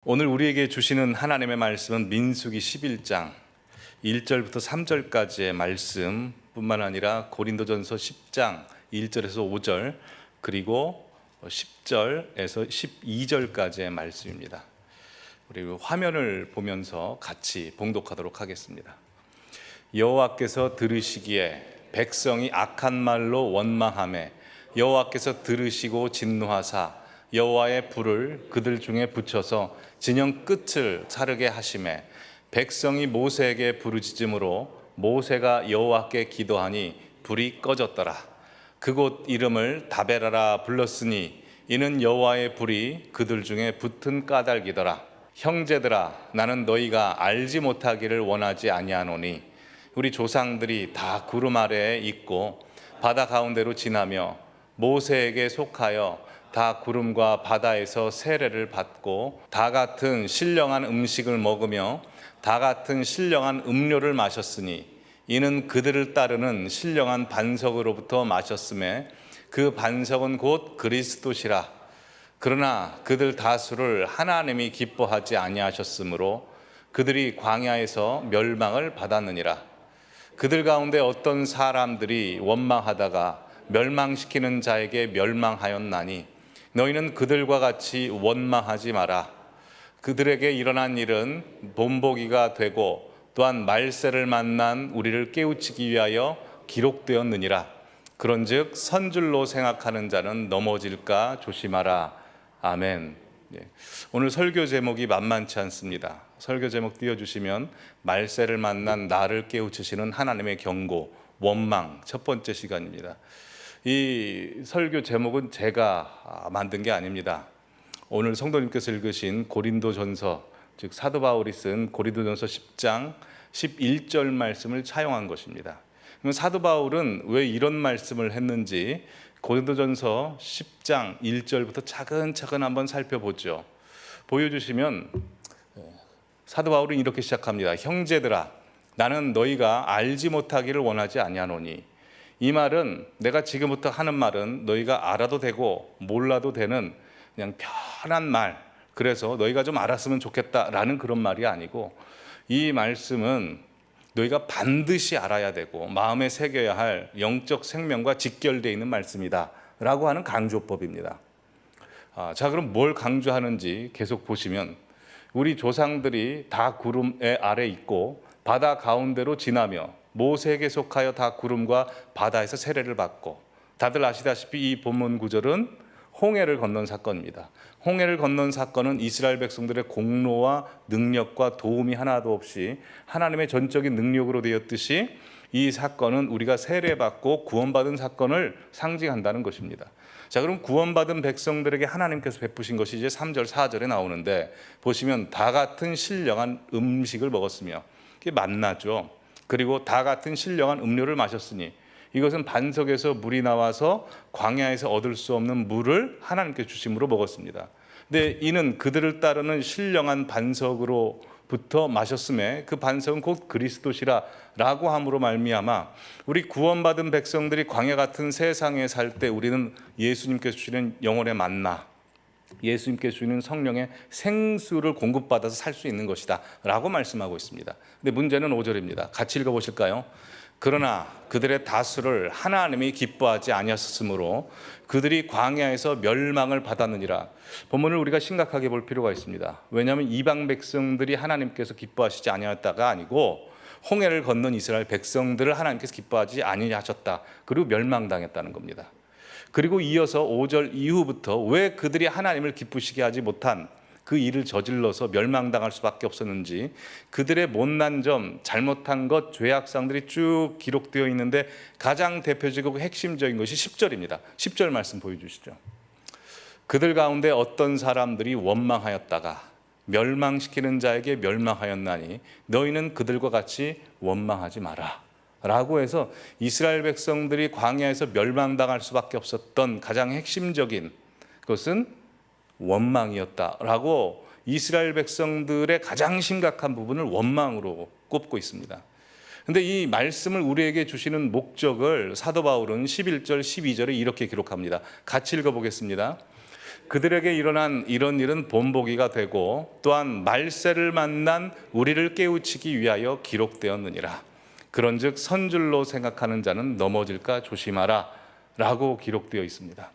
오늘 우리에게 주시는 하나님의 말씀은 민수기 11장 1절부터 3절까지의 말씀뿐만 아니라 고린도전서 10장 1절에서 5절 그리고 10절에서 12절까지의 말씀입니다. 그리고 화면을 보면서 같이 봉독하도록 하겠습니다. 여호와께서 들으시기에 백성이 악한 말로 원망하매 여호와께서 들으시고 진노하사 여호와의 불을 그들 중에 붙여서 진영 끝을 자르게 하시매 백성이 모세에게 부르짖음으로 모세가 여호와께 기도하니 불이 꺼졌더라. 그곳 이름을 다베라라 불렀으니 이는 여호와의 불이 그들 중에 붙은 까닭이더라. 형제들아, 나는 너희가 알지 못하기를 원하지 아니하노니 우리 조상들이 다 구름 아래에 있고 바다 가운데로 지나며 모세에게 속하여 다 구름과 바다에서 세례를 받고 다 같은 신령한 음식을 먹으며 다 같은 신령한 음료를 마셨으니 이는 그들을 따르는 신령한 반석으로부터 마셨음에 그 반석은 곧 그리스도시라. 그러나 그들 다수를 하나님이 기뻐하지 아니하셨으므로 그들이 광야에서 멸망을 받았느니라. 그들 가운데 어떤 사람들이 원망하다가 멸망시키는 자에게 멸망하였나니 너희는 그들과 같이 원망하지 마라. 그들에게 일어난 일은 본보기가 되고 또한 말세를 만난 우리를 깨우치기 위하여 기록되었느니라. 그런즉 선줄로 생각하는 자는 넘어질까 조심하라. 아멘. 오늘 설교 제목이 만만치 않습니다. 설교 제목 띄워주시면 말세를 만난 나를 깨우치시는 하나님의 경고, 원망, 첫 번째 시간입니다. 이 설교 제목은 제가 만든 게 아닙니다. 오늘 성도님께서 읽으신 고린도전서, 즉 사도 바울이 쓴 고린도전서 10장 11절 말씀을 차용한 것입니다. 그럼 사도 바울은 왜 이런 말씀을 했는지 고린도전서 10장 1절부터 차근차근 한번 살펴보죠. 보여주시면 사도 바울은 이렇게 시작합니다. 형제들아, 나는 너희가 알지 못하기를 원하지 아니하노니. 이 말은, 내가 지금부터 하는 말은 너희가 알아도 되고 몰라도 되는 그냥 편한 말, 그래서 너희가 좀 알았으면 좋겠다라는 그런 말이 아니고, 이 말씀은 너희가 반드시 알아야 되고 마음에 새겨야 할 영적 생명과 직결되어 있는 말씀이다 라고 하는 강조법입니다. 자, 그럼 뭘 강조하는지 계속 보시면, 우리 조상들이 다 구름 아래 있고 바다 가운데로 지나며 모세에게 속하여 다 구름과 바다에서 세례를 받고, 다들 아시다시피 이 본문 구절은 홍해를 건넌 사건입니다. 홍해를 건넌 사건은 이스라엘 백성들의 공로와 능력과 도움이 하나도 없이 하나님의 전적인 능력으로 되었듯이 이 사건은 우리가 세례받고 구원받은 사건을 상징한다는 것입니다. 자, 그럼 구원받은 백성들에게 하나님께서 베푸신 것이 이제 3절, 4절에 나오는데, 보시면 다 같은 신령한 음식을 먹었으며, 이게 만나죠. 그리고 다 같은 신령한 음료를 마셨으니, 이것은 반석에서 물이 나와서 광야에서 얻을 수 없는 물을 하나님께 주심으로 먹었습니다. 근데 이는 그들을 따르는 신령한 반석으로부터 마셨음에 그 반석은 곧 그리스도시라 라고 함으로 말미암아 우리 구원받은 백성들이 광야 같은 세상에 살 때 우리는 예수님께서 주시는 영혼의 만나, 예수님께서 주시는 성령의 생수를 공급받아서 살 수 있는 것이다 라고 말씀하고 있습니다. 근데 문제는 5절입니다. 같이 읽어보실까요? 그러나 그들의 다수를 하나님이 기뻐하지 아니하셨으므로 그들이 광야에서 멸망을 받았느니라. 본문을 우리가 심각하게 볼 필요가 있습니다. 왜냐하면 이방 백성들이 하나님께서 기뻐하시지 아니하였다가 아니고 홍해를 건넌 이스라엘 백성들을 하나님께서 기뻐하지 아니하셨다. 그리고 멸망당했다는 겁니다. 그리고 이어서 5절 이후부터 왜 그들이 하나님을 기쁘시게 하지 못한 그 일을 저질러서 멸망당할 수밖에 없었는지, 그들의 못난 점, 잘못한 것, 죄악상들이 쭉 기록되어 있는데 가장 대표적이고 핵심적인 것이 10절입니다. 10절 말씀 보여주시죠. 그들 가운데 어떤 사람들이 원망하였다가 멸망시키는 자에게 멸망하였나니 너희는 그들과 같이 원망하지 마라 라고 해서 이스라엘 백성들이 광야에서 멸망당할 수밖에 없었던 가장 핵심적인 것은 원망이었다라고 이스라엘 백성들의 가장 심각한 부분을 원망으로 꼽고 있습니다. 그런데 이 말씀을 우리에게 주시는 목적을 사도 바울은 11절, 12절에 이렇게 기록합니다. 같이 읽어보겠습니다. 그들에게 일어난 이런 일은 본보기가 되고 또한 말세를 만난 우리를 깨우치기 위하여 기록되었느니라. 그런즉 선줄로 생각하는 자는 넘어질까 조심하라 라고 기록되어 있습니다.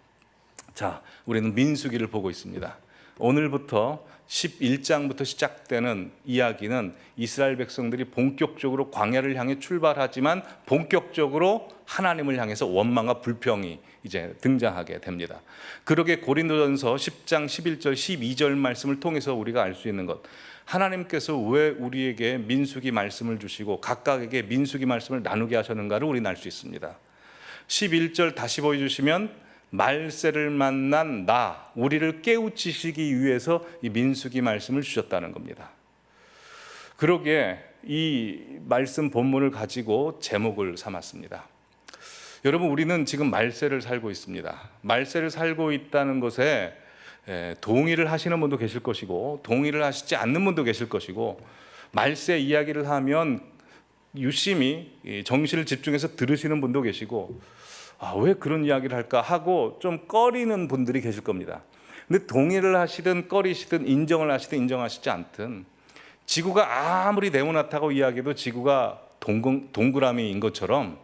자, 우리는 민수기를 보고 있습니다. 오늘부터 11장부터 시작되는 이야기는 이스라엘 백성들이 본격적으로 광야를 향해 출발하지만 본격적으로 하나님을 향해서 원망과 불평이 이제 등장하게 됩니다. 그러게 고린도전서 10장 11절 12절 말씀을 통해서 우리가 알 수 있는 것, 하나님께서 왜 우리에게 민수기 말씀을 주시고 각각에게 민수기 말씀을 나누게 하셨는가를 우리는 알 수 있습니다. 11절 다시 보여주시면 말세를 만난 나, 우리를 깨우치시기 위해서 이 민수기 말씀을 주셨다는 겁니다. 그러기에 이 말씀 본문을 가지고 제목을 삼았습니다. 여러분, 우리는 지금 말세를 살고 있습니다. 말세를 살고 있다는 것에 동의를 하시는 분도 계실 것이고 동의를 하시지 않는 분도 계실 것이고, 말세 이야기를 하면 유심히 정신을 집중해서 들으시는 분도 계시고, 왜 그런 이야기를 할까 하고 좀 꺼리는 분들이 계실 겁니다. 근데 동의를 하시든 꺼리시든 인정을 하시든 인정하시지 않든 지구가 아무리 네모나다고 이야기해도 지구가 동그라미인 것처럼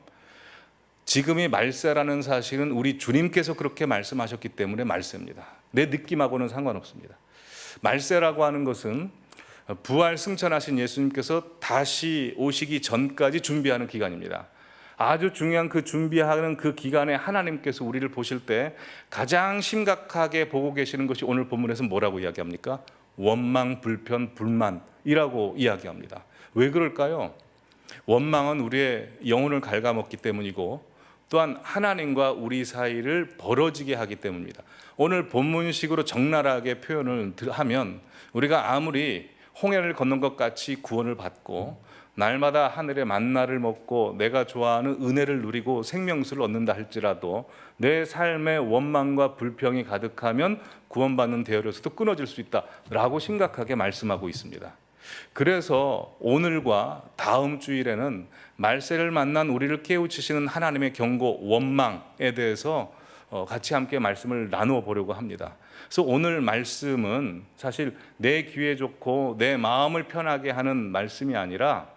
지금이 말세라는 사실은 우리 주님께서 그렇게 말씀하셨기 때문에 말세입니다. 내 느낌하고는 상관없습니다. 말세라고 하는 것은 부활 승천하신 예수님께서 다시 오시기 전까지 준비하는 기간입니다. 아주 중요한 그 준비하는 그 기간에 하나님께서 우리를 보실 때 가장 심각하게 보고 계시는 것이 오늘 본문에서 뭐라고 이야기합니까? 원망, 불편, 불만이라고 이야기합니다. 왜 그럴까요? 원망은 우리의 영혼을 갉아먹기 때문이고 또한 하나님과 우리 사이를 벌어지게 하기 때문입니다. 오늘 본문식으로 적나라하게 표현을 하면 우리가 아무리 홍해를 건넌 것 같이 구원을 받고 날마다 하늘의 만나를 먹고 내가 좋아하는 은혜를 누리고 생명수를 얻는다 할지라도 내 삶에 원망과 불평이 가득하면 구원받는 대열에서도 끊어질 수 있다라고 심각하게 말씀하고 있습니다. 그래서 오늘과 다음 주일에는 말세를 만난 우리를 깨우치시는 하나님의 경고, 원망에 대해서 같이 함께 말씀을 나누어 보려고 합니다. 그래서 오늘 말씀은 사실 내 귀에 좋고 내 마음을 편하게 하는 말씀이 아니라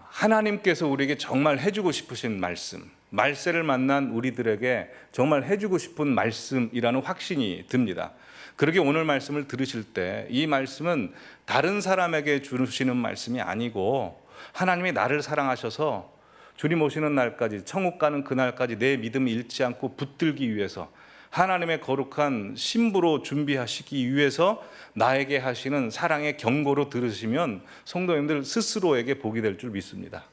하나님께서 우리에게 정말 해주고 싶으신 말씀, 말세를 만난 우리들에게 정말 해주고 싶은 말씀이라는 확신이 듭니다. 그러게 오늘 말씀을 들으실 때 이 말씀은 다른 사람에게 주시는 말씀이 아니고 하나님이 나를 사랑하셔서 주님 오시는 날까지, 천국 가는 그날까지 내 믿음이 잃지 않고 붙들기 위해서 하나님의 거룩한 신부로 준비하시기 위해서 나에게 하시는 사랑의 경고로 들으시면 성도님들 스스로에게 복이 될 줄 믿습니다.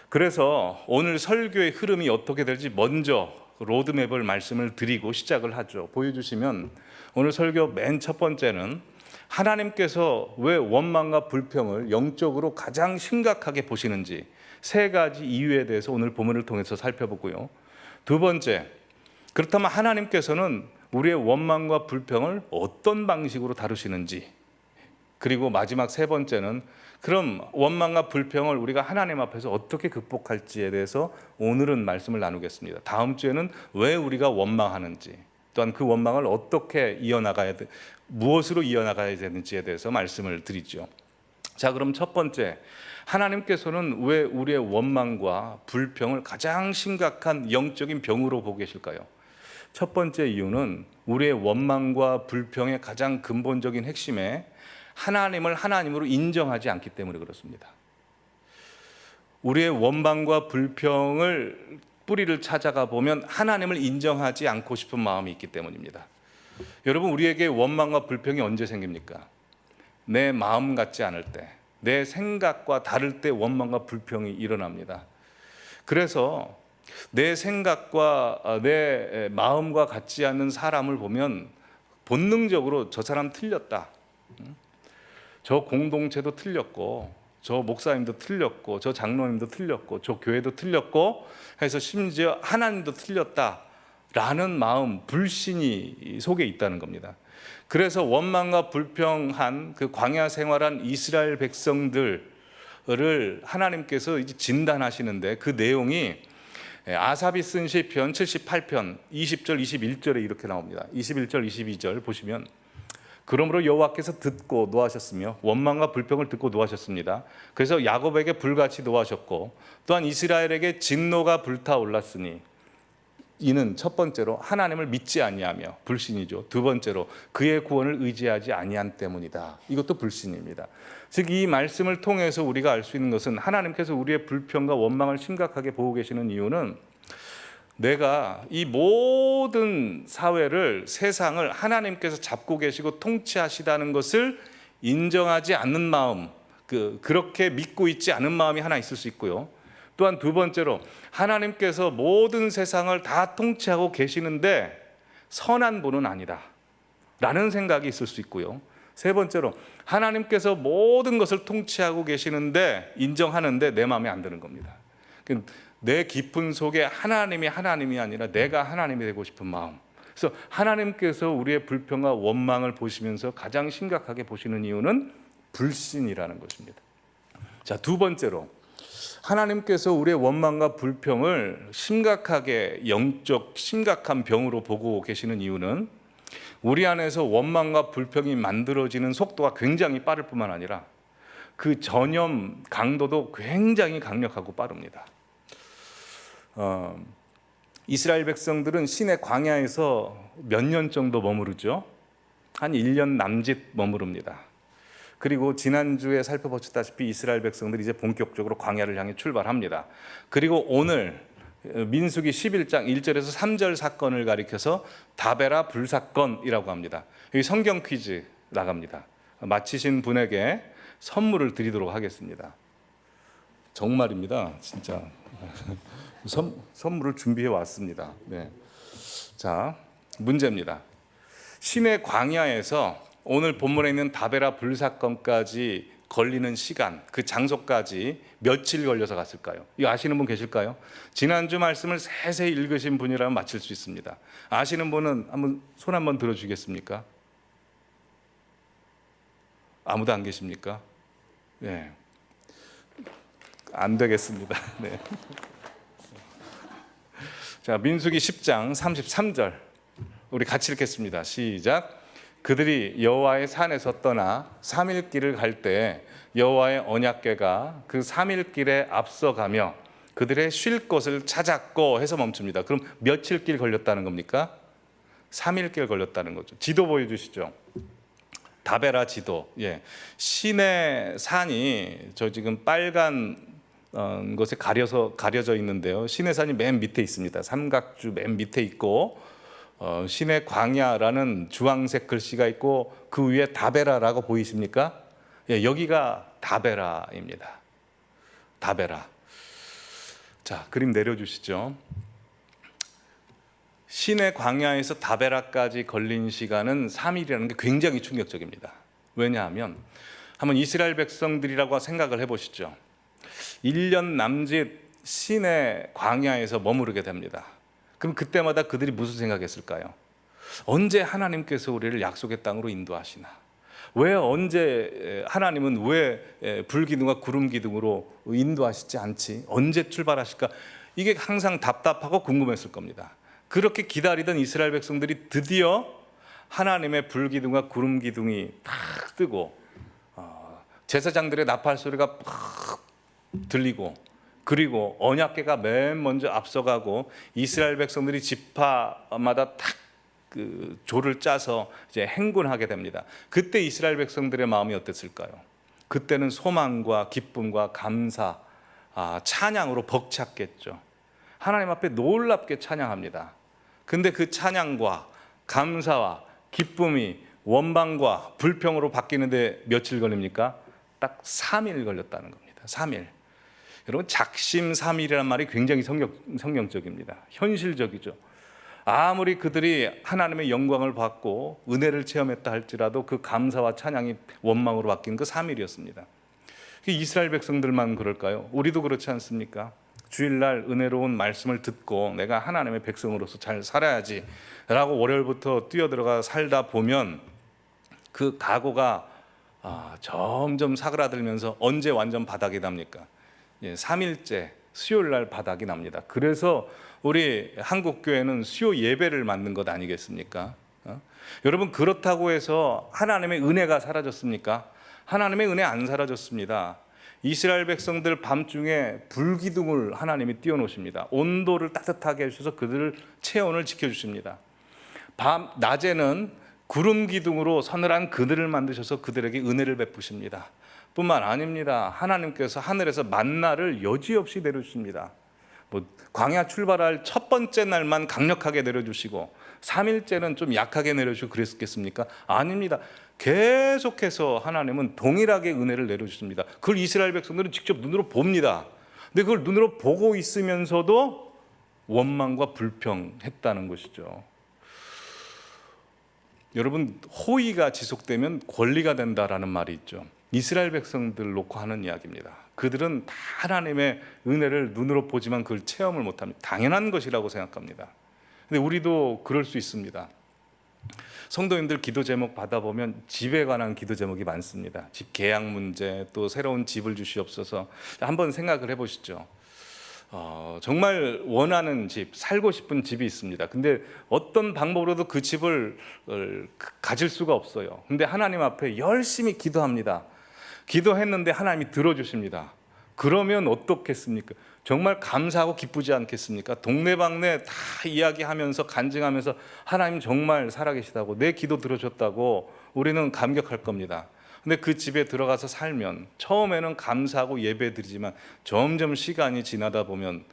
그래서 오늘 설교의 흐름이 어떻게 될지 먼저 로드맵을 말씀을 드리고 시작을 하죠. 보여주시면 오늘 설교 맨 첫 번째는 하나님께서 왜 원망과 불평을 영적으로 가장 심각하게 보시는지 세 가지 이유에 대해서 오늘 본문을 통해서 살펴보고요. 두 번째, 그렇다면 하나님께서는 우리의 원망과 불평을 어떤 방식으로 다루시는지, 그리고 마지막 세 번째는 그럼 원망과 불평을 우리가 하나님 앞에서 어떻게 극복할지에 대해서 오늘은 말씀을 나누겠습니다. 다음 주에는 왜 우리가 원망하는지, 또한 그 원망을 어떻게 이어나가야 돼, 무엇으로 이어나가야 되는지에 대해서 말씀을 드리죠. 자, 그럼 첫 번째, 하나님께서는 왜 우리의 원망과 불평을 가장 심각한 영적인 병으로 보고 계실까요? 첫 번째 이유는 우리의 원망과 불평의 가장 근본적인 핵심에 하나님을 하나님으로 인정하지 않기 때문에 그렇습니다. 우리의 원망과 불평을 뿌리를 찾아가 보면 하나님을 인정하지 않고 싶은 마음이 있기 때문입니다. 여러분, 우리에게 원망과 불평이 언제 생깁니까? 내 마음 같지 않을 때, 내 생각과 다를 때 원망과 불평이 일어납니다. 그래서 내 생각과 내 마음과 같지 않는 사람을 보면 본능적으로 저 사람 틀렸다, 저 공동체도 틀렸고 저 목사님도 틀렸고 저 장로님도 틀렸고 저 교회도 틀렸고 해서 심지어 하나님도 틀렸다라는 마음, 불신이 속에 있다는 겁니다. 그래서 원망과 불평한 그 광야 생활한 이스라엘 백성들을 하나님께서 이제 진단하시는데 그 내용이 아삽이 쓴 시편 78편 20절 21절에 이렇게 나옵니다. 21절 22절 보시면 그러므로 여호와께서 듣고 노하셨으며 원망과 불평을 듣고 노하셨습니다. 그래서 야곱에게 불같이 노하셨고 또한 이스라엘에게 진노가 불타올랐으니 이는 첫 번째로 하나님을 믿지 아니하며 불신이죠. 두 번째로 그의 구원을 의지하지 아니한 때문이다. 이것도 불신입니다. 즉 이 말씀을 통해서 우리가 알 수 있는 것은 하나님께서 우리의 불평과 원망을 심각하게 보고 계시는 이유는 내가 이 모든 사회를 세상을 하나님께서 잡고 계시고 통치하시다는 것을 인정하지 않는 마음, 그렇게 믿고 있지 않은 마음이 하나 있을 수 있고요. 또한 두 번째로 하나님께서 모든 세상을 다 통치하고 계시는데 선한 분은 아니다 라는 생각이 있을 수 있고요. 세 번째로 하나님께서 모든 것을 통치하고 계시는데 인정하는데 내 마음에 안 드는 겁니다. 내 깊은 속에 하나님이 아니라 내가 하나님이 되고 싶은 마음. 그래서 하나님께서 우리의 불평과 원망을 보시면서 가장 심각하게 보시는 이유는 불신이라는 것입니다. 자, 두 번째로 하나님께서 우리의 원망과 불평을 심각하게 영적 심각한 병으로 보고 계시는 이유는 우리 안에서 원망과 불평이 만들어지는 속도가 굉장히 빠를 뿐만 아니라 그 전염 강도도 굉장히 강력하고 빠릅니다. 이스라엘 백성들은 시내 광야에서 몇 년 정도 머무르죠. 한 1년 남짓 머무릅니다. 그리고 지난주에 살펴보셨다시피 이스라엘 백성들이 이제 본격적으로 광야를 향해 출발합니다. 그리고 오늘 민수기 11장 1절에서 3절 사건을 가리켜서 다베라 불사건이라고 합니다. 여기 성경 퀴즈 나갑니다. 맞히신 분에게 선물을 드리도록 하겠습니다. 정말입니다. 진짜 선물을 준비해 왔습니다. 네. 자, 문제입니다. 시내 광야에서 오늘 본문에 있는 다베라 불사건까지 걸리는 시간, 그 장소까지 며칠 걸려서 갔을까요? 이거 아시는 분 계실까요? 지난주 말씀을 세세히 읽으신 분이라면 맞힐 수 있습니다. 아시는 분은 손 한번 들어주겠습니까? 아무도 안 계십니까? 네. 안 되겠습니다. 네. 자, 민수기 10장 33절 우리 같이 읽겠습니다. 시작. 그들이 여호와의 산에서 떠나 3일 길을 갈 때 여호와의 언약궤가 그 3일 길에 앞서가며 그들의 쉴 곳을 찾았고 해서 멈춥니다. 그럼 며칠 길 걸렸다는 겁니까? 3일 길 걸렸다는 거죠. 지도 보여주시죠. 다베라 지도. 예. 시내 산이 저 지금 빨간 것에 가려져 있는데요. 시내 산이 맨 밑에 있습니다. 삼각주 맨 밑에 있고 시내 광야라는 주황색 글씨가 있고 그 위에 다베라라고 보이십니까? 예, 여기가 다베라입니다. 다베라. 자, 그림 내려주시죠. 시내 광야에서 다베라까지 걸린 시간은 3일이라는 게 굉장히 충격적입니다. 왜냐하면 한번 이스라엘 백성들이라고 생각을 해보시죠. 1년 남짓 시내 광야에서 머무르게 됩니다. 그럼 그때마다 그들이 무슨 생각했을까요? 언제 하나님께서 우리를 약속의 땅으로 인도하시나? 왜 언제 하나님은 왜 불기둥과 구름기둥으로 인도하시지 않지? 언제 출발하실까? 이게 항상 답답하고 궁금했을 겁니다. 그렇게 기다리던 이스라엘 백성들이 드디어 하나님의 불기둥과 구름기둥이 탁 뜨고 제사장들의 나팔 소리가 팍 들리고 그리고 언약궤가 맨 먼저 앞서가고 이스라엘 백성들이 지파마다 탁 그 조를 짜서 이제 행군하게 됩니다. 그때 이스라엘 백성들의 마음이 어땠을까요? 그때는 소망과 기쁨과 감사, 찬양으로 벅찼겠죠. 하나님 앞에 놀랍게 찬양합니다. 근데 그 찬양과 감사와 기쁨이 원망과 불평으로 바뀌는데 며칠 걸립니까? 딱 3일 걸렸다는 겁니다. 3일. 여러분, 작심삼일이라는 말이 굉장히 성경적입니다. 현실적이죠. 아무리 그들이 하나님의 영광을 받고 은혜를 체험했다 할지라도 그 감사와 찬양이 원망으로 바뀐 그 3일이었습니다. 이스라엘 백성들만 그럴까요? 우리도 그렇지 않습니까? 주일날 은혜로운 말씀을 듣고 내가 하나님의 백성으로서 잘 살아야지 라고 월요일부터 뛰어들어가 살다 보면 그 각오가 점점 사그라들면서 언제 완전 바닥이 답니까? 3일째 수요일 날 바닥이 납니다. 그래서 우리 한국 교회는 수요 예배를 만든 것 아니겠습니까? 여러분, 그렇다고 해서 하나님의 은혜가 사라졌습니까? 하나님의 은혜 안 사라졌습니다. 이스라엘 백성들 밤중에 불기둥을 하나님이 띄워놓으십니다. 온도를 따뜻하게 해주셔서 그들을 체온을 지켜주십니다. 낮에는 구름 기둥으로 서늘한 그늘을 만드셔서 그들에게 은혜를 베푸십니다. 뿐만 아닙니다. 하나님께서 하늘에서 만나를 여지없이 내려주십니다. 광야 출발할 첫 번째 날만 강력하게 내려주시고 3일째는 좀 약하게 내려주고 그랬겠습니까? 아닙니다. 계속해서 하나님은 동일하게 은혜를 내려주십니다. 그걸 이스라엘 백성들은 직접 눈으로 봅니다. 근데 그걸 눈으로 보고 있으면서도 원망과 불평했다는 것이죠. 여러분, 호의가 지속되면 권리가 된다라는 말이 있죠. 이스라엘 백성들 놓고 하는 이야기입니다. 그들은 다 하나님의 은혜를 눈으로 보지만 그걸 체험을 못합니다. 당연한 것이라고 생각합니다. 근데 우리도 그럴 수 있습니다. 성도님들 기도 제목 받아보면 집에 관한 기도 제목이 많습니다. 집 계약 문제, 또 새로운 집을 주시옵소서. 한번 생각을 해보시죠. 정말 원하는 집, 살고 싶은 집이 있습니다. 근데 어떤 방법으로도 그 집을 가질 수가 없어요. 근데 하나님 앞에 열심히 기도합니다. 기도했는데 하나님이 들어주십니다. 그러면 어떻겠습니까? 정말 감사하고 기쁘지 않겠습니까? 동네방네 다 이야기하면서 간증하면서 하나님 정말 살아계시다고, 내 기도 들어줬다고 우리는 감격할 겁니다. 근데 그 집에 들어가서 살면 처음에는 감사하고 예배드리지만 점점 시간이 지나다 보면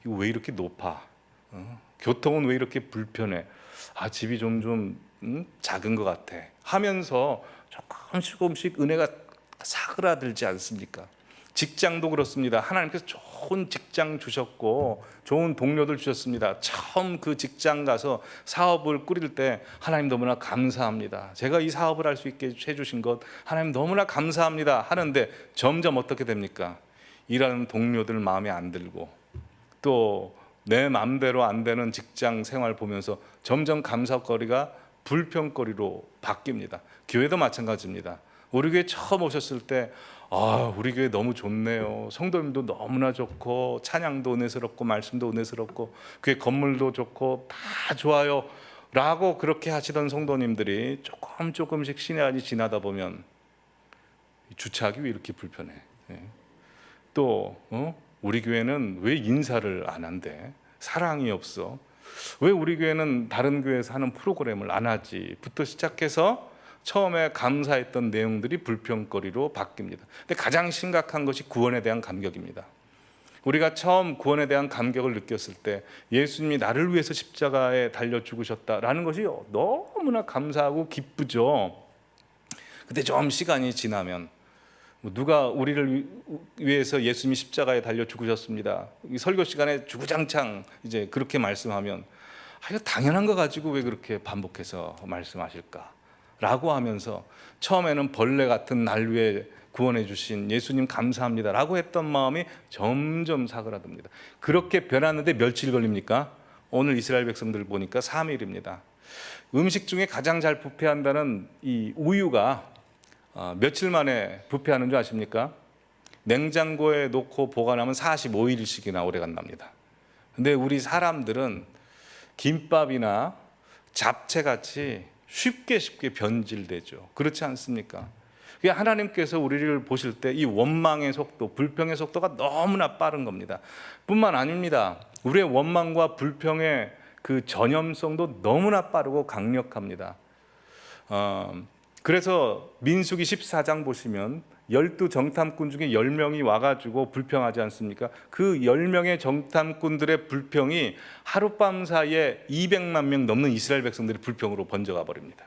이거 왜 이렇게 높아? 교통은 왜 이렇게 불편해? 집이 좀 작은 것 같아 하면서 조금씩 은혜가 사그라들지 않습니까? 직장도 그렇습니다. 하나님께서 좋은 직장 주셨고 좋은 동료들 주셨습니다. 처음 그 직장 가서 사업을 꾸릴 때 하나님 너무나 감사합니다. 제가 이 사업을 할 수 있게 해주신 것 하나님 너무나 감사합니다 하는데 점점 어떻게 됩니까? 일하는 동료들 마음에 안 들고 또 내 마음대로 안 되는 직장 생활 보면서 점점 감사거리가 불평거리로 바뀝니다. 교회도 마찬가지입니다. 우리 교회 처음 오셨을 때 우리 교회 너무 좋네요. 성도님도 너무나 좋고 찬양도 은혜스럽고 말씀도 은혜스럽고 교회 건물도 좋고 다 좋아요 라고 그렇게 하시던 성도님들이 조금씩 시간이 지나다 보면 주차하기 왜 이렇게 불편해? 또 우리 교회는 왜 인사를 안 한대? 사랑이 없어? 왜 우리 교회는 다른 교회에서 하는 프로그램을 안 하지? 부터 시작해서 처음에 감사했던 내용들이 불평거리로 바뀝니다. 근데 가장 심각한 것이 구원에 대한 감격입니다. 우리가 처음 구원에 대한 감격을 느꼈을 때 예수님이 나를 위해서 십자가에 달려 죽으셨다라는 것이 너무나 감사하고 기쁘죠. 근데 좀 시간이 지나면 누가 우리를 위해서 예수님이 십자가에 달려 죽으셨습니다. 설교 시간에 주구장창 이제 그렇게 말씀하면 이거 당연한 거 가지고 왜 그렇게 반복해서 말씀하실까? 라고 하면서 처음에는 벌레 같은 날 위해 구원해 주신 예수님 감사합니다 라고 했던 마음이 점점 사그라듭니다. 그렇게 변하는데 며칠 걸립니까? 오늘 이스라엘 백성들 보니까 3일입니다. 음식 중에 가장 잘 부패한다는 이 우유가 며칠 만에 부패하는 줄 아십니까? 냉장고에 놓고 보관하면 45일씩이나 오래 간답니다. 근데 우리 사람들은 김밥이나 잡채같이 쉽게 변질되죠. 그렇지 않습니까? 하나님께서 우리를 보실 때 이 원망의 속도, 불평의 속도가 너무나 빠른 겁니다. 뿐만 아닙니다. 우리의 원망과 불평의 그 전염성도 너무나 빠르고 강력합니다. 그래서 민수기 14장 보시면 12정탐꾼 중에 10명이 와가지고 불평하지 않습니까? 그 10명의 정탐꾼들의 불평이 하룻밤 사이에 200만 명 넘는 이스라엘 백성들의 불평으로 번져가 버립니다.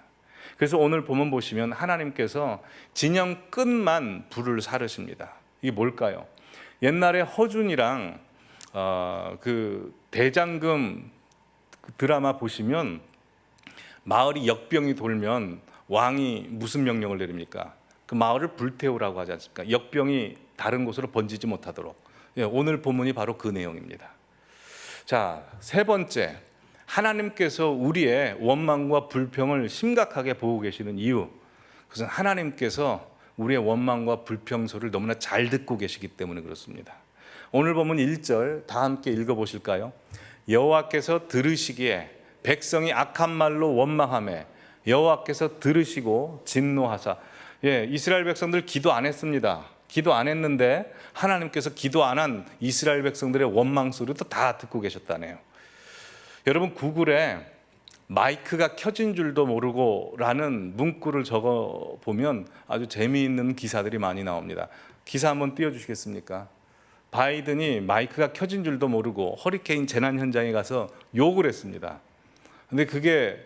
그래서 오늘 본문 보시면 하나님께서 진영 끝만 불을 사르십니다. 이게 뭘까요? 옛날에 허준이랑 그 대장금 드라마 보시면 마을이 역병이 돌면 왕이 무슨 명령을 내립니까? 그 마을을 불태우라고 하지 않습니까? 역병이 다른 곳으로 번지지 못하도록. 오늘 본문이 바로 그 내용입니다. 자, 세 번째, 하나님께서 우리의 원망과 불평을 심각하게 보고 계시는 이유, 그것은 하나님께서 우리의 원망과 불평소를 너무나 잘 듣고 계시기 때문에 그렇습니다. 오늘 본문 1절 다 함께 읽어보실까요? 여호와께서 들으시기에 백성이 악한 말로 원망하매 여호와께서 들으시고 진노하사. 이스라엘 백성들 기도 안 했습니다. 기도 안 했는데 하나님께서 기도 안 한 이스라엘 백성들의 원망 소리도 다 듣고 계셨다네요. 여러분, 구글에 마이크가 켜진 줄도 모르고 라는 문구를 적어 보면 아주 재미있는 기사들이 많이 나옵니다. 기사 한번 띄워주시겠습니까? 바이든이 마이크가 켜진 줄도 모르고 허리케인 재난 현장에 가서 욕을 했습니다. 근데 그게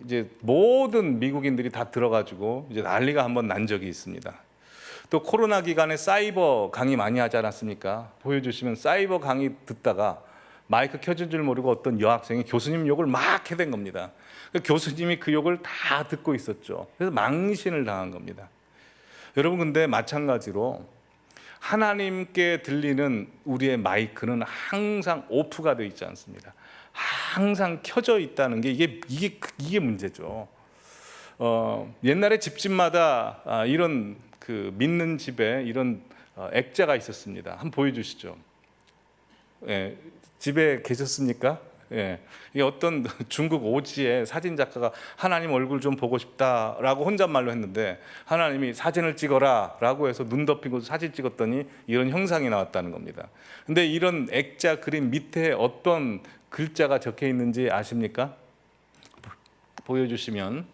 이제 모든 미국인들이 다 들어가지고 이제 난리가 한번 난 적이 있습니다. 또 코로나 기간에 사이버 강의 많이 하지 않았습니까? 보여주시면 사이버 강의 듣다가 마이크 켜진 줄 모르고 어떤 여학생이 교수님 욕을 막 해댄 겁니다. 교수님이 그 욕을 다 듣고 있었죠. 그래서 망신을 당한 겁니다. 여러분, 근데 마찬가지로 하나님께 들리는 우리의 마이크는 항상 오프가 되어 있지 않습니다. 항상 켜져 있다는 게 이게 문제죠. 옛날에 집집마다 이런 그 믿는 집에 이런 액자가 있었습니다. 한번 보여주시죠. 집에 계셨습니까? 이게 어떤 중국 오지의 사진 작가가 하나님 얼굴 좀 보고 싶다라고 혼잣말로 했는데 하나님이 사진을 찍어라라고 해서 눈 덮이고 사진 찍었더니 이런 형상이 나왔다는 겁니다. 근데 이런 액자 그림 밑에 어떤 글자가 적혀 있는지 아십니까? 보여주시면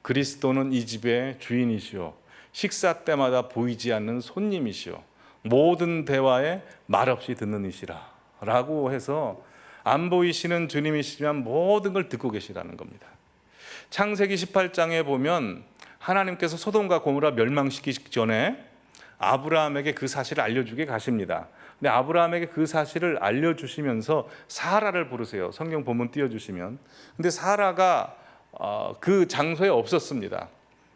그리스도는 이 집의 주인이시오. 식사 때마다 보이지 않는 손님이시오. 모든 대화에 말없이 듣는 이시라 라고 해서 안 보이시는 주님이시지만 모든 걸 듣고 계시라는 겁니다. 창세기 18장에 보면 하나님께서 소돔과 고모라 멸망시키기 전에 아브라함에게 그 사실을 알려주게 가십니다. 근데 아브라함에게 그 사실을 알려주시면서 사라를 부르세요. 성경 본문 띄워주시면. 근데 사라가 그 장소에 없었습니다.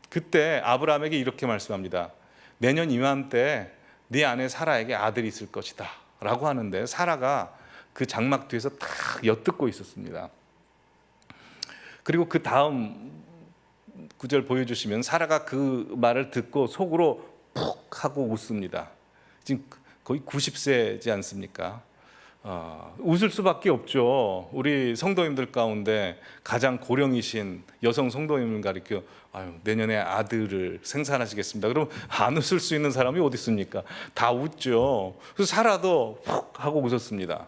그때 아브라함에게 이렇게 말씀합니다. 내년 이맘때 네 아내 사라에게 아들이 있을 것이다 라고 하는데 사라가 그 장막 뒤에서 탁 엿듣고 있었습니다. 그리고 그 다음 구절 보여주시면 사라가 그 말을 듣고 속으로 푹 하고 웃습니다. 지금 거의 90세지 않습니까? 웃을 수밖에 없죠. 우리 성도님들 가운데 가장 고령이신 여성 성도님을 가리켜 내년에 아들을 생산하시겠습니다. 그럼 안 웃을 수 있는 사람이 어디 있습니까? 다 웃죠. 그래서 사라도 푹 하고 웃었습니다.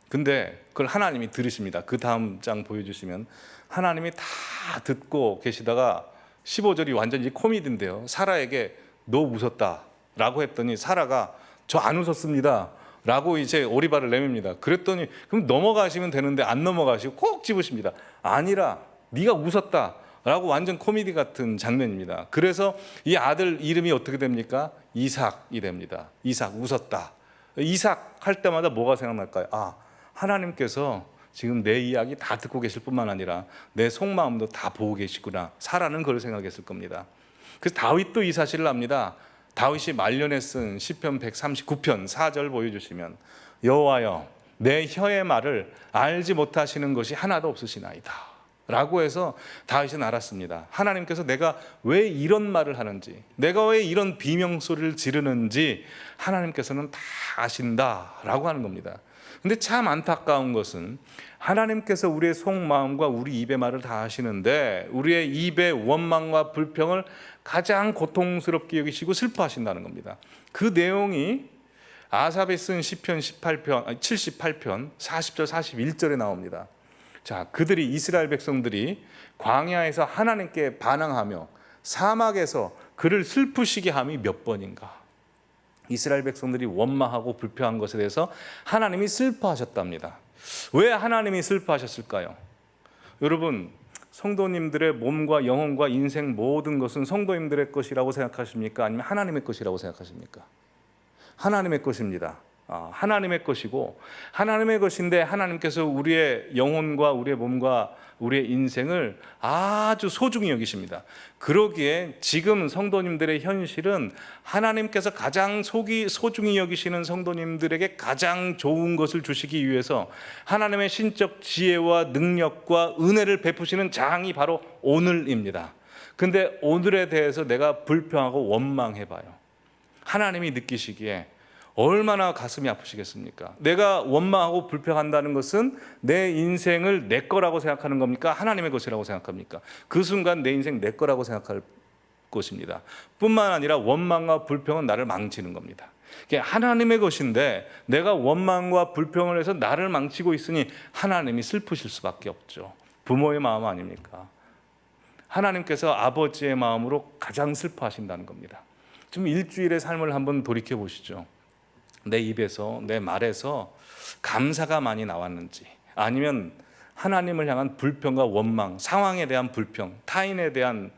근데 그걸 하나님이 들으십니다. 그 다음 장 보여주시면 하나님이 다 듣고 계시다가 15절이 완전히 코미디인데요. 사라에게 너 웃었다 라고 했더니 사라가 저 안 웃었습니다 라고 이제 오리발을 내밉니다. 그랬더니 그럼 넘어가시면 되는데 안 넘어가시고 꼭 집으십니다. 아니라 네가 웃었다 라고 완전 코미디 같은 장면입니다. 그래서 이 아들 이름이 어떻게 됩니까? 이삭이 됩니다. 이삭, 웃었다. 이삭 할 때마다 뭐가 생각날까요? 하나님께서 지금 내 이야기 다 듣고 계실 뿐만 아니라 내 속마음도 다 보고 계시구나. 사라는 그걸 생각했을 겁니다. 그래서 다윗도 이 사실을 압니다. 다윗이 말년에 쓴 시편 139편 4절 보여주시면 여호와여 내 혀의 말을 알지 못하시는 것이 하나도 없으시나이다 라고 해서 다윗은 알았습니다. 하나님께서 내가 왜 이런 말을 하는지, 내가 왜 이런 비명소리를 지르는지 하나님께서는 다 아신다 라고 하는 겁니다. 근데 참 안타까운 것은 하나님께서 우리의 속마음과 우리 입의 말을 다 아시는데 우리의 입의 원망과 불평을 가장 고통스럽게 여기시고 슬퍼하신다는 겁니다. 그 내용이 아삽이 쓴 시편 78편 40절 41절에 나옵니다. 자, 그들이 이스라엘 백성들이 광야에서 하나님께 반항하며 사막에서 그를 슬프시게 함이 몇 번인가. 이스라엘 백성들이 원망하고 불평한 것에 대해서 하나님이 슬퍼하셨답니다. 왜 하나님이 슬퍼하셨을까요? 여러분, 성도님들의 몸과 영혼과 인생 모든 것은 성도님들의 것이라고 생각하십니까? 아니면 하나님의 것이라고 생각하십니까? 하나님의 것입니다. 하나님의 것이고 하나님의 것인데 하나님께서 우리의 영혼과 우리의 몸과 우리의 인생을 아주 소중히 여기십니다. 그러기에 지금 성도님들의 현실은 하나님께서 가장 소중히 여기시는 성도님들에게 가장 좋은 것을 주시기 위해서 하나님의 신적 지혜와 능력과 은혜를 베푸시는 장이 바로 오늘입니다. 근데 오늘에 대해서 내가 불평하고 원망해봐요. 하나님이 느끼시기에 얼마나 가슴이 아프시겠습니까? 내가 원망하고 불평한다는 것은 내 인생을 내 거라고 생각하는 겁니까? 하나님의 것이라고 생각합니까? 그 순간 내 인생 내 거라고 생각할 것입니다. 뿐만 아니라 원망과 불평은 나를 망치는 겁니다. 이게 하나님의 것인데 내가 원망과 불평을 해서 나를 망치고 있으니 하나님이 슬프실 수밖에 없죠. 부모의 마음 아닙니까? 하나님께서 아버지의 마음으로 가장 슬퍼하신다는 겁니다. 좀 일주일의 삶을 한번 돌이켜 보시죠. 내 입에서, 내 말에서 감사가 많이 나왔는지, 아니면 하나님을 향한 불평과 원망, 상황에 대한 불평, 타인에 대한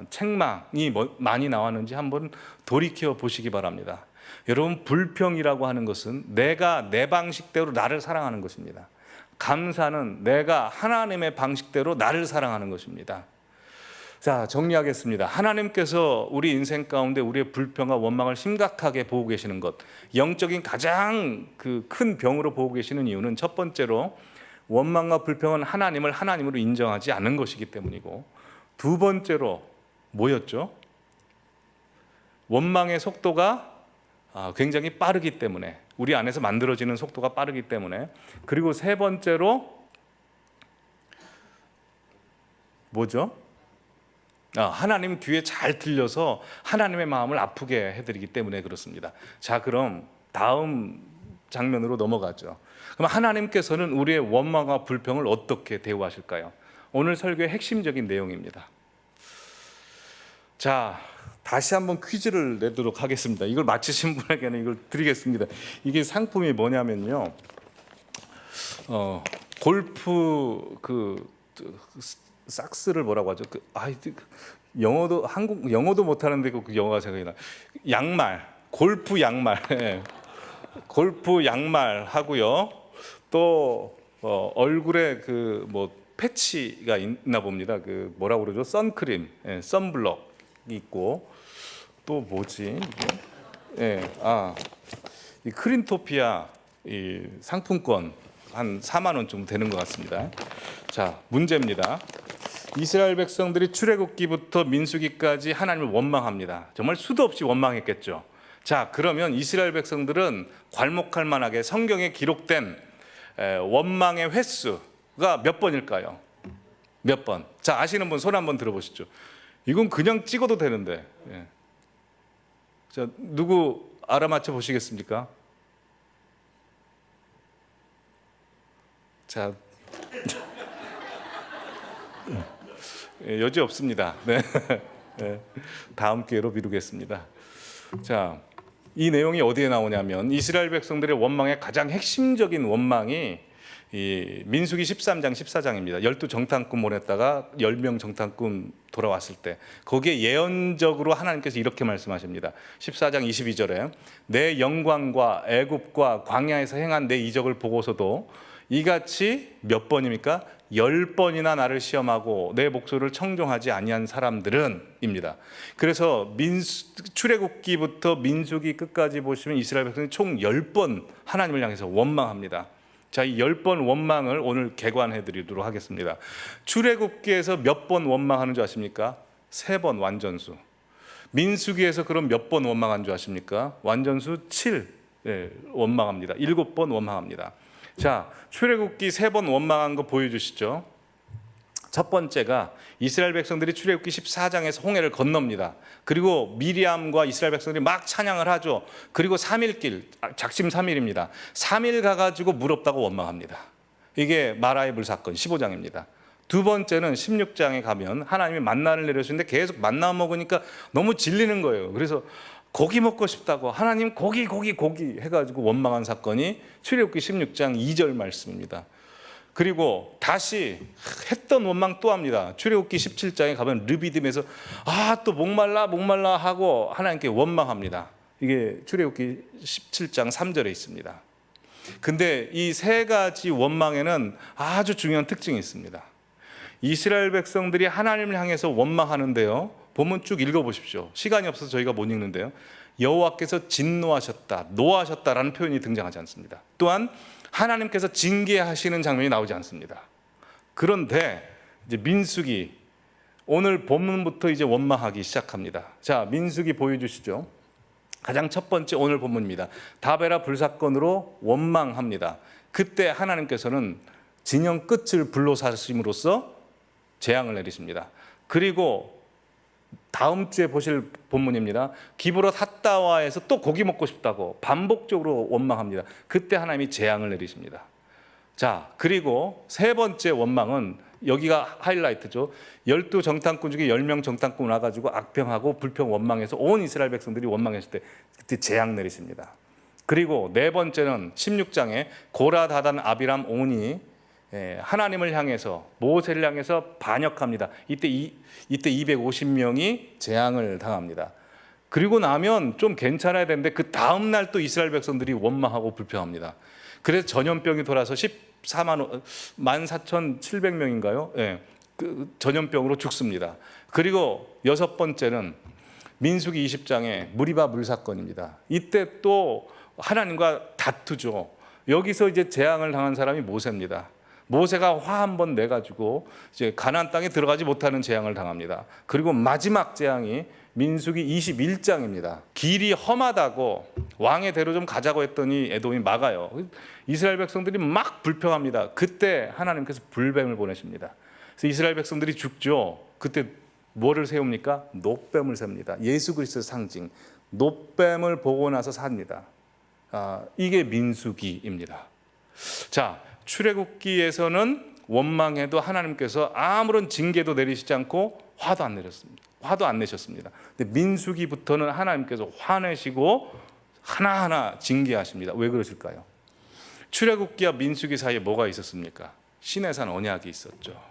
책망이 많이 나왔는지 한번 돌이켜 보시기 바랍니다. 여러분, 불평이라고 하는 것은 내가 내 방식대로 나를 사랑하는 것입니다. 감사는 내가 하나님의 방식대로 나를 사랑하는 것입니다. 자, 정리하겠습니다. 하나님께서 우리 인생 가운데 우리의 불평과 원망을 심각하게 보고 계시는 것, 영적인 가장 큰 병으로 보고 계시는 이유는 첫 번째로 원망과 불평은 하나님을 하나님으로 인정하지 않는 것이기 때문이고, 두 번째로 뭐였죠? 원망의 속도가 굉장히 빠르기 때문에, 우리 안에서 만들어지는 속도가 빠르기 때문에, 그리고 세 번째로 뭐죠? 하나님 귀에 잘 들려서 하나님의 마음을 아프게 해드리기 때문에 그렇습니다. 자, 그럼 다음 장면으로 넘어가죠. 그럼 하나님께서는 우리의 원망과 불평을 어떻게 대우하실까요? 오늘 설교의 핵심적인 내용입니다. 자, 다시 한번 퀴즈를 내도록 하겠습니다. 이걸 맞히신 분에게는 이걸 드리겠습니다. 이게 상품이 뭐냐면요, 골프 삭스를 뭐라고 하죠? 영어도 못하는데 그 영어가 생각이 나. 양말, 골프 양말, 골프 양말 하고요. 또 얼굴에 패치가 있나 봅니다. 뭐라고 그러죠? 선크림, 선블럭 있고, 또 뭐지? 이 크린토피아 이 상품권 한 4만 원 좀 되는 것 같습니다. 자, 문제입니다. 이스라엘 백성들이 출애굽기부터 민수기까지 하나님을 원망합니다. 정말 수도 없이 원망했겠죠. 자, 그러면 이스라엘 백성들은 괄목할 만하게 성경에 기록된 원망의 횟수가 몇 번일까요? 몇 번? 자, 아시는 분 손 한번 들어보시죠. 이건 그냥 찍어도 되는데. 자, 누구 알아맞혀 보시겠습니까? 자, 여지 없습니다. 네. 다음 기회로 미루겠습니다. 자, 이 내용이 어디에 나오냐면 이스라엘 백성들의 원망의 가장 핵심적인 원망이 이 민수기 13장 14장입니다. 12정탐꾼 보냈다가 10명 정탐꾼 돌아왔을 때 거기에 예언적으로 하나님께서 이렇게 말씀하십니다. 14장 22절에 내 영광과 애굽과 광야에서 행한 내 이적을 보고서도 이같이 몇 번입니까? 10번이나 나를 시험하고 내 목소리를 청종하지 아니한 사람들은 입니다. 그래서 출애굽기부터 민수기 끝까지 보시면 이스라엘 백성이 총 10번 하나님을 향해서 원망합니다. 자, 이 10번 원망을 오늘 개관해 드리도록 하겠습니다. 출애굽기에서 몇 번 원망하는 줄 아십니까? 3번 완전수. 민수기에서 그럼 몇 번 원망한 줄 아십니까? 완전수 7 원망합니다. 7번 원망합니다. 자, 출애굽기 3번 원망한 거 보여주시죠. 첫 번째가 이스라엘 백성들이 출애굽기 14장에서 홍해를 건넙니다. 그리고 미리암과 이스라엘 백성들이 막 찬양을 하죠. 그리고 3일길, 작심 3일입니다. 3일 가가지고 물 없다고 원망합니다. 이게 마라의 물 사건 15장입니다. 두 번째는 16장에 가면 하나님이 만나를 내려주는데 계속 만나 먹으니까 너무 질리는 거예요. 그래서 고기 먹고 싶다고 하나님 고기 해가지고 원망한 사건이 출애굽기 16장 2절 말씀입니다. 그리고 다시 했던 원망 또 합니다. 출애굽기 17장에 가면 르비딤에서 또 목말라 하고 하나님께 원망합니다. 이게 출애굽기 17장 3절에 있습니다. 근데 이 세 가지 원망에는 아주 중요한 특징이 있습니다. 이스라엘 백성들이 하나님을 향해서 원망하는데요, 보면 쭉 읽어보십시오. 시간이 없어서 저희가 못 읽는데요, 여호와께서 진노하셨다, 노하셨다라는 표현이 등장하지 않습니다. 또한 하나님께서 징계하시는 장면이 나오지 않습니다. 그런데 이제 민수기 오늘 본문부터 이제 원망하기 시작합니다. 자, 민수기 보여주시죠. 가장 첫 번째 오늘 본문입니다. 다베라 불사건으로 원망합니다. 그때 하나님께서는 진영 끝을 불로사심으로써 재앙을 내리십니다. 그리고 다음 주에 보실 본문입니다. 기브롯 핫다와에서 또 고기 먹고 싶다고 반복적으로 원망합니다. 그때 하나님이 재앙을 내리십니다. 자, 그리고 세 번째 원망은 여기가 하이라이트죠. 12 정탐꾼 중에 10명 정탐꾼 와가지고 악평하고 불평 원망해서 온 이스라엘 백성들이 원망했을 때 그때 재앙 내리십니다. 그리고 네 번째는 16장에 고라, 다단, 아비람, 온이 하나님을 향해서 모세를 향해서 반역합니다. 이때 250명이 재앙을 당합니다. 그리고 나면 좀 괜찮아야 되는데 그 다음 날 또 이스라엘 백성들이 원망하고 불평합니다. 그래서 전염병이 돌아서 14,700명인가요? 예, 그 전염병으로 죽습니다. 그리고 여섯 번째는 민수기 20장의 무리바 물사건입니다. 이때 또 하나님과 다투죠. 여기서 이제 재앙을 당한 사람이 모세입니다. 모세가 화 한 번 내가지고 이제 가나안 땅에 들어가지 못하는 재앙을 당합니다. 그리고 마지막 재앙이 민수기 21장입니다. 길이 험하다고 왕의 대로 좀 가자고 했더니 에돔이 막아요. 이스라엘 백성들이 막 불평합니다. 그때 하나님께서 불뱀을 보내십니다. 그래서 이스라엘 백성들이 죽죠. 그때 뭐를 세웁니까? 놋뱀을 세웁니다. 예수 그리스도의 상징 놋뱀을 보고 나서 삽니다. 이게 민수기입니다. 자, 출애굽기에서는 원망해도 하나님께서 아무런 징계도 내리시지 않고 화도 안 내셨습니다. 근데 민수기부터는 하나님께서 화내시고 하나하나 징계하십니다. 왜 그러실까요? 출애굽기와 민수기 사이에 뭐가 있었습니까? 시내산 언약이 있었죠.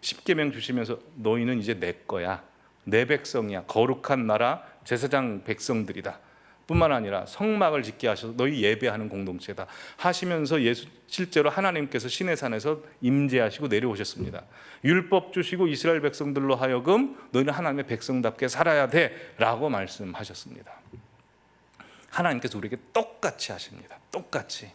십계명 주시면서 너희는 이제 내 거야, 내 백성이야, 거룩한 나라, 제사장 백성들이다 뿐만 아니라 성막을 짓게 하셔서 너희 예배하는 공동체다 하시면서 실제로 하나님께서 시내산에서 임재하시고 내려오셨습니다. 율법 주시고 이스라엘 백성들로 하여금 너희는 하나님의 백성답게 살아야 돼라고 말씀하셨습니다. 하나님께서 우리에게 똑같이 하십니다. 똑같이.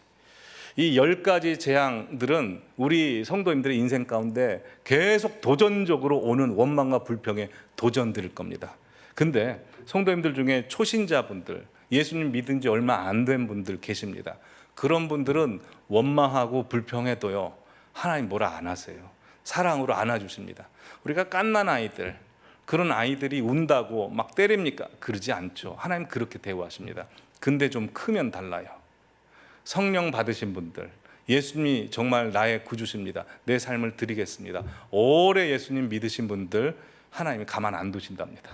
이 10가지 재앙들은 우리 성도님들의 인생 가운데 계속 도전적으로 오는 원망과 불평의 도전들일 겁니다. 근데 성도님들 중에 초신자분들, 예수님 믿은 지 얼마 안 된 분들 계십니다. 그런 분들은 원망하고 불평해도요, 하나님 뭐라 안 하세요. 사랑으로 안아주십니다. 우리가 갓난 아이들, 그런 아이들이 운다고 막 때립니까? 그러지 않죠. 하나님 그렇게 대우하십니다. 근데 좀 크면 달라요. 성령 받으신 분들, 예수님이 정말 나의 구주십니다, 내 삶을 드리겠습니다, 오래 예수님 믿으신 분들 하나님이 가만 안 두신답니다.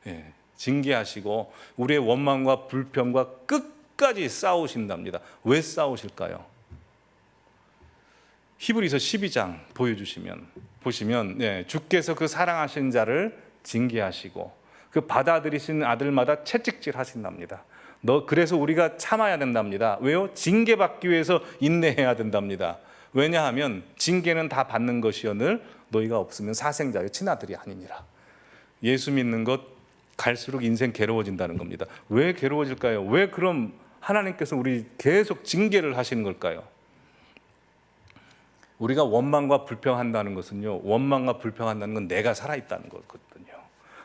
예, 징계하시고 우리의 원망과 불평과 끝까지 싸우신답니다. 왜 싸우실까요? 히브리서 12장 보시면 주께서 그 사랑하신 자를 징계하시고 그 받아들이신 아들마다 채찍질 하신답니다. 그래서 우리가 참아야 된답니다. 왜요? 징계받기 위해서 인내해야 된답니다. 왜냐하면 징계는 다 받는 것이오늘 너희가 없으면 사생자의 친아들이 아니니라. 예수 믿는 것 갈수록 인생 괴로워진다는 겁니다. 왜 괴로워질까요? 왜 그럼 하나님께서 우리 계속 징계를 하시는 걸까요? 우리가 원망과 불평한다는 것은요, 원망과 불평한다는 건 내가 살아있다는 거거든요.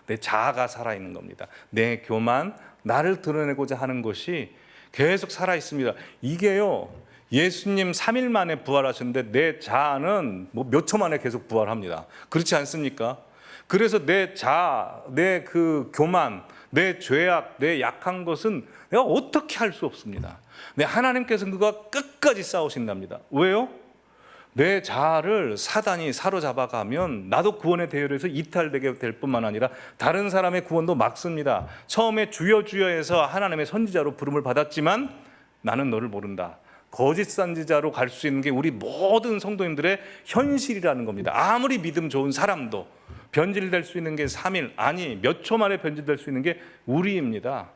내 자아가 살아있는 겁니다. 내 교만, 나를 드러내고자 하는 것이 계속 살아있습니다. 이게요, 예수님 3일 만에 부활하셨는데 내 자아는 몇 초 만에 계속 부활합니다. 그렇지 않습니까? 그래서 내 자아, 내 그 교만, 내 죄악, 내 약한 것은 내가 어떻게 할 수 없습니다. 하나님께서 그가 끝까지 싸우신답니다. 왜요? 내 자아를 사단이 사로잡아가면 나도 구원의 대열에서 이탈되게 될 뿐만 아니라 다른 사람의 구원도 막습니다. 처음에 주여 주여 해서 하나님의 선지자로 부름을 받았지만 나는 너를 모른다, 거짓 선지자로 갈 수 있는 게 우리 모든 성도님들의 현실이라는 겁니다. 아무리 믿음 좋은 사람도 변질될 수 있는 게 3일, 아니 몇 초 만에 변질될 수 있는 게 우리입니다.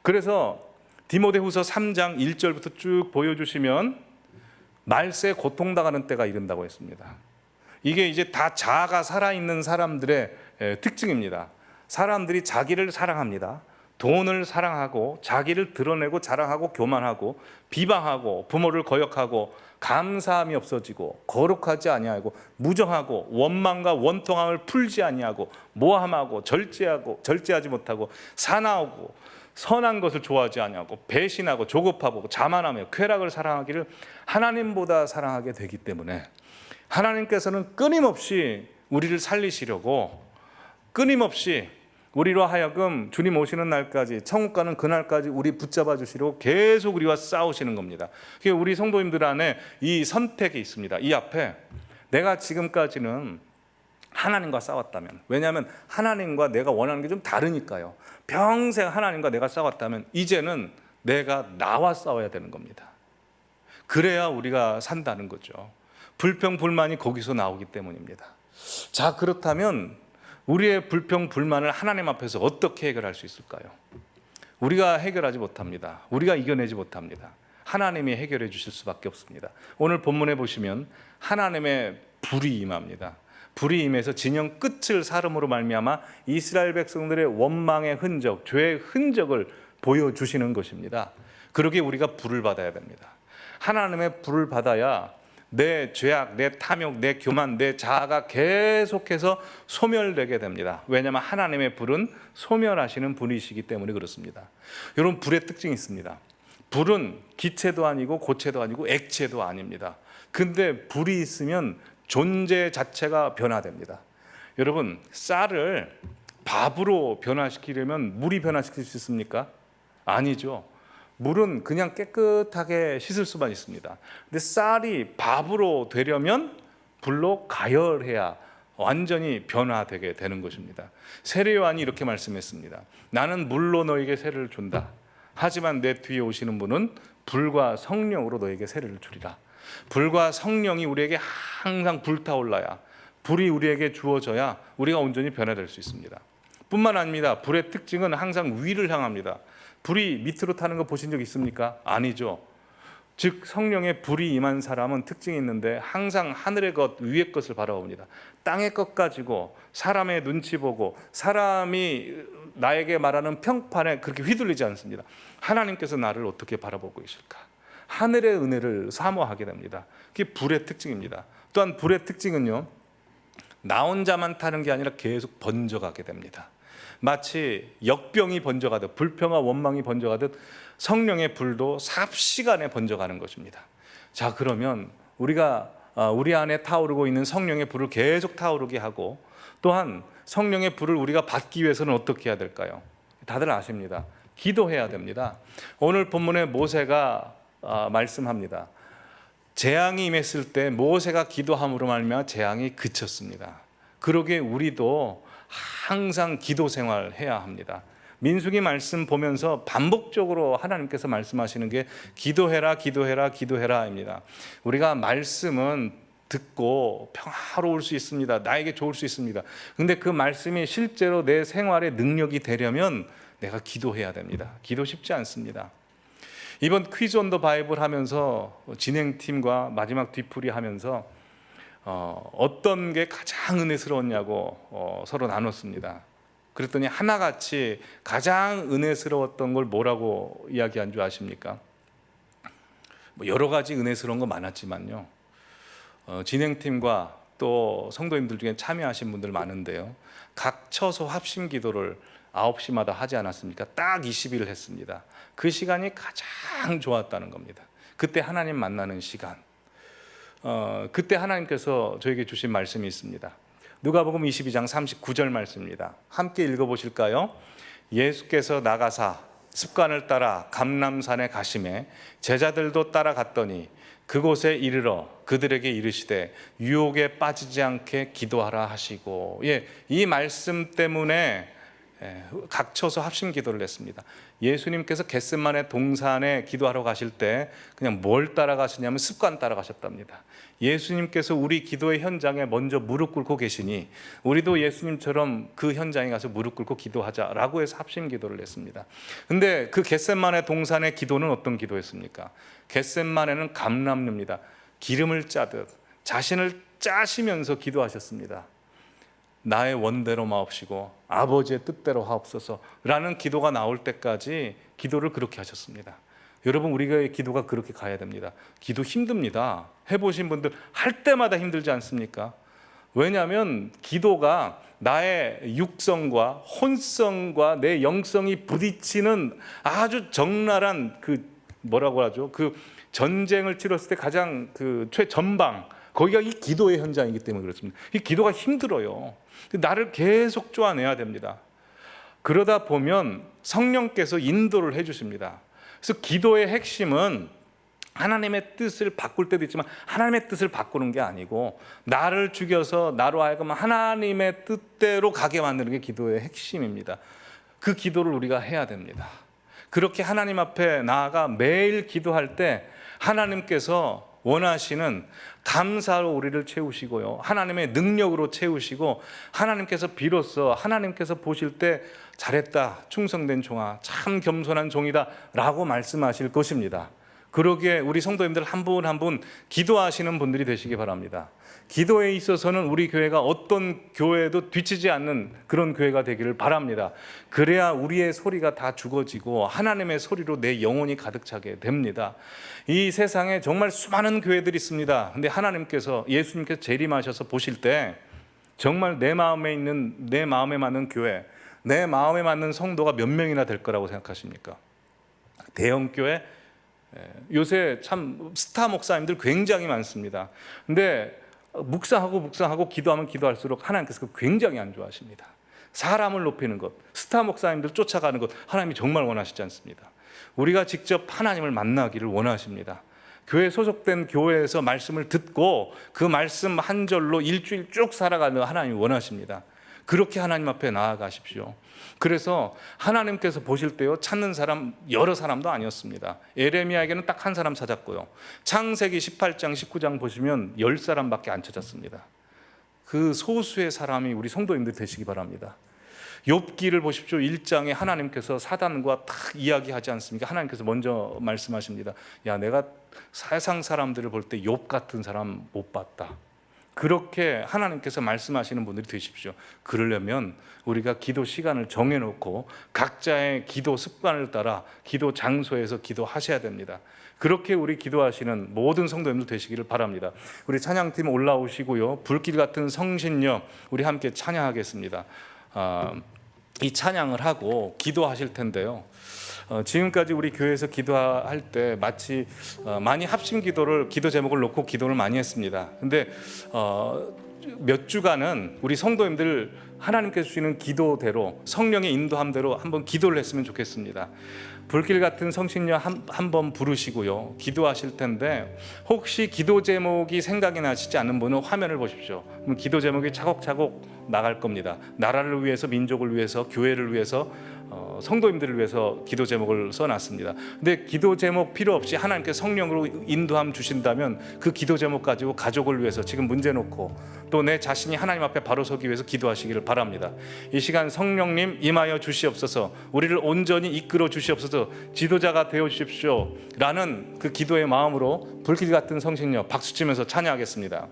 그래서 디모데후서 3장 1절부터 쭉 보여주시면 말세에 고통당하는 때가 이른다고 했습니다. 이게 이제 다 자아가 살아있는 사람들의 특징입니다. 사람들이 자기를 사랑합니다. 돈을 사랑하고 자기를 드러내고 자랑하고 교만하고 비방하고 부모를 거역하고 감사함이 없어지고 거룩하지 아니하고 무정하고 원망과 원통함을 풀지 아니하고 모함하고 절제하지 못하고 사나우고 선한 것을 좋아하지 아니하고 배신하고 조급하고 자만하며 쾌락을 사랑하기를 하나님보다 사랑하게 되기 때문에 하나님께서는 끊임없이 우리를 살리시려고 끊임없이 우리로 하여금 주님 오시는 날까지, 천국 가는 그날까지 우리 붙잡아 주시려고 계속 우리와 싸우시는 겁니다. 우리 성도님들 안에 이 선택이 있습니다. 이 앞에 내가 지금까지는 하나님과 싸웠다면, 왜냐하면 하나님과 내가 원하는 게 좀 다르니까요. 평생 하나님과 내가 싸웠다면 이제는 내가 나와 싸워야 되는 겁니다. 그래야 우리가 산다는 거죠. 불평 불만이 거기서 나오기 때문입니다. 자, 그렇다면 우리의 불평 불만을 하나님 앞에서 어떻게 해결할 수 있을까요? 우리가 해결하지 못합니다. 우리가 이겨내지 못합니다. 하나님이 해결해 주실 수밖에 없습니다. 오늘 본문에 보시면 하나님의 불이 임합니다. 불이 임해서 진영 끝을 사름으로 말미암아 이스라엘 백성들의 원망의 흔적, 죄의 흔적을 보여주시는 것입니다. 그러기에 우리가 불을 받아야 됩니다. 하나님의 불을 받아야 내 죄악, 내 탐욕, 내 교만, 내 자아가 계속해서 소멸되게 됩니다. 왜냐하면 하나님의 불은 소멸하시는 분이시기 때문에 그렇습니다. 여러분, 불의 특징이 있습니다. 불은 기체도 아니고 고체도 아니고 액체도 아닙니다. 근데 불이 있으면 존재 자체가 변화됩니다. 여러분, 쌀을 밥으로 변화시키려면 물이 변화시킬 수 있습니까? 아니죠. 물은 그냥 깨끗하게 씻을 수만 있습니다. 근데 쌀이 밥으로 되려면 불로 가열해야 완전히 변화되게 되는 것입니다. 세례요한이 이렇게 말씀했습니다. 나는 물로 너에게 세례를 준다. 하지만 내 뒤에 오시는 분은 불과 성령으로 너에게 세례를 주리라. 불과 성령이 우리에게 항상 불타올라야, 불이 우리에게 주어져야 우리가 온전히 변화될 수 있습니다. 뿐만 아닙니다. 불의 특징은 항상 위를 향합니다. 불이 밑으로 타는 거 보신 적 있습니까? 아니죠. 즉 성령의 불이 임한 사람은 특징이 있는데 항상 하늘의 것, 위의 것을 바라봅니다. 땅의 것 가지고 사람의 눈치 보고 사람이 나에게 말하는 평판에 그렇게 휘둘리지 않습니다. 하나님께서 나를 어떻게 바라보고 계실까? 하늘의 은혜를 사모하게 됩니다. 그게 불의 특징입니다. 또한 불의 특징은요, 나 혼자만 타는 게 아니라 계속 번져가게 됩니다. 마치 역병이 번져가듯, 불평과 원망이 번져가듯 성령의 불도 삽시간에 번져가는 것입니다. 자, 그러면 우리가 우리 안에 타오르고 있는 성령의 불을 계속 타오르게 하고, 또한 성령의 불을 우리가 받기 위해서는 어떻게 해야 될까요? 다들 아십니다. 기도해야 됩니다. 오늘 본문에 모세가 말씀합니다. 재앙이 임했을 때 모세가 기도함으로 말미암아 재앙이 그쳤습니다. 그러기에 우리도 항상 기도 생활해야 합니다. 민수기 말씀 보면서 반복적으로 하나님께서 말씀하시는 게 기도해라, 기도해라, 기도해라입니다. 우리가 말씀은 듣고 평화로울 수 있습니다. 나에게 좋을 수 있습니다. 근데 그 말씀이 실제로 내 생활의 능력이 되려면 내가 기도해야 됩니다. 기도 쉽지 않습니다. 이번 퀴즈 온 더 바이블 하면서 진행팀과 마지막 뒤풀이 하면서 어떤 게 가장 은혜스러웠냐고 서로 나눴습니다. 그랬더니 하나같이 가장 은혜스러웠던 걸 뭐라고 이야기한 줄 아십니까? 여러 가지 은혜스러운 거 많았지만요, 진행팀과 또 성도님들 중에 참여하신 분들 많은데요, 각 처소 합심 기도를 9시마다 하지 않았습니까? 딱 20일을 했습니다. 그 시간이 가장 좋았다는 겁니다. 그때 하나님 만나는 시간, 그때 하나님께서 저에게 주신 말씀이 있습니다. 누가복음 22장 39절 말씀입니다. 함께 읽어보실까요? 예수께서 나가사 습관을 따라 감람산에 가시매 제자들도 따라갔더니 그곳에 이르러 그들에게 이르시되 유혹에 빠지지 않게 기도하라 하시고, 이 말씀 때문에 각처서 합심 기도를 했습니다. 예수님께서 겟세마네 동산에 기도하러 가실 때 그냥 뭘 따라가시냐면 습관 따라가셨답니다. 예수님께서 우리 기도의 현장에 먼저 무릎 꿇고 계시니 우리도 예수님처럼 그 현장에 가서 무릎 꿇고 기도하자라고 해서 합심 기도를 했습니다. 근데 그 겟세마네 동산의 기도는 어떤 기도였습니까? 겟세마네는 감람류입니다. 기름을 짜듯 자신을 짜시면서 기도하셨습니다. 나의 원대로 마옵시고 아버지의 뜻대로 하옵소서라는 기도가 나올 때까지 기도를 그렇게 하셨습니다. 여러분, 우리가 기도가 그렇게 가야 됩니다. 기도 힘듭니다. 해보신 분들 할 때마다 힘들지 않습니까? 왜냐하면 기도가 나의 육성과 혼성과 내 영성이 부딪히는 아주 적나라한 그 뭐라고 하죠? 그 전쟁을 치렀을 때 가장 그 최전방, 거기가 이 기도의 현장이기 때문에 그렇습니다. 이 기도가 힘들어요. 나를 계속 쪼아내야 됩니다. 그러다 보면 성령께서 인도를 해주십니다. 그래서 기도의 핵심은 하나님의 뜻을 바꿀 때도 있지만 하나님의 뜻을 바꾸는 게 아니고 나를 죽여서 나로 하여금 하나님의 뜻대로 가게 만드는 게 기도의 핵심입니다. 그 기도를 우리가 해야 됩니다. 그렇게 하나님 앞에 나아가 매일 기도할 때 하나님께서 원하시는 감사로 우리를 채우시고요, 하나님의 능력으로 채우시고, 하나님께서 비로소 하나님께서 보실 때 잘했다, 충성된 종아, 참 겸손한 종이다 라고 말씀하실 것입니다. 그러기에 우리 성도님들 한 분 한 분 기도하시는 분들이 되시기 바랍니다. 기도에 있어서는 우리 교회가 어떤 교회도 뒤치지 않는 그런 교회가 되기를 바랍니다. 그래야 우리의 소리가 다 죽어지고 하나님의 소리로 내 영혼이 가득 차게 됩니다. 이 세상에 정말 수많은 교회들이 있습니다. 근데 하나님께서, 예수님께서 재림하셔서 보실 때 정말 내 마음에 있는, 내 마음에 맞는 교회, 내 마음에 맞는 성도가 몇 명이나 될 거라고 생각하십니까? 대형교회, 요새 참 스타 목사님들 굉장히 많습니다. 근데 묵상하고 기도하면 기도할수록 하나님께서 굉장히 안 좋아하십니다. 사람을 높이는 것, 스타 목사님들 쫓아가는 것 하나님이 정말 원하시지 않습니다. 우리가 직접 하나님을 만나기를 원하십니다. 교회 소속된 교회에서 말씀을 듣고 그 말씀 한 절로 일주일 쭉 살아가는 하나님이 원하십니다. 그렇게 하나님 앞에 나아가십시오. 그래서 하나님께서 보실 때요, 찾는 사람 여러 사람도 아니었습니다. 에레미야에게는 딱 한 사람 찾았고요, 창세기 18장 19장 보시면 10사람밖에 안 찾았습니다. 그 소수의 사람이 우리 성도님들 되시기 바랍니다. 욥기를 보십시오. 1장에 하나님께서 사단과 딱 이야기하지 않습니까? 하나님께서 먼저 말씀하십니다. 야, 내가 세상 사람들을 볼 때 욥 같은 사람 못 봤다. 그렇게 하나님께서 말씀하시는 분들이 되십시오. 그러려면 우리가 기도 시간을 정해놓고 각자의 기도 습관을 따라 기도 장소에서 기도하셔야 됩니다. 그렇게 우리 기도하시는 모든 성도님들 되시기를 바랍니다. 우리 찬양팀 올라오시고요, 불길 같은 성신여 우리 함께 찬양하겠습니다. 이 찬양을 하고 기도하실 텐데요, 지금까지 우리 교회에서 기도할 때 마치 많이 합심 기도를, 기도 제목을 놓고 기도를 많이 했습니다. 근데 몇 주간은 우리 성도님들 하나님께서 주시는 기도대로, 성령의 인도함대로 한번 기도를 했으면 좋겠습니다. 불길 같은 성신여 한번 부르시고요, 기도하실 텐데 혹시 기도 제목이 생각이 나시지 않는 분은 화면을 보십시오. 그럼 기도 제목이 차곡차곡 나갈 겁니다. 나라를 위해서, 민족을 위해서, 교회를 위해서, 성도님들을 위해서 기도 제목을 써놨습니다. 근데 기도 제목 필요 없이 하나님께서 성령으로 인도함 주신다면 그 기도 제목 가지고 가족을 위해서 지금 문제 놓고 또 내 자신이 하나님 앞에 바로 서기 위해서 기도하시기를 바랍니다. 이 시간 성령님 임하여 주시옵소서, 우리를 온전히 이끌어 주시옵소서, 지도자가 되어 주십시오 라는 그 기도의 마음으로 불길 같은 성신여 박수치면서 찬양하겠습니다.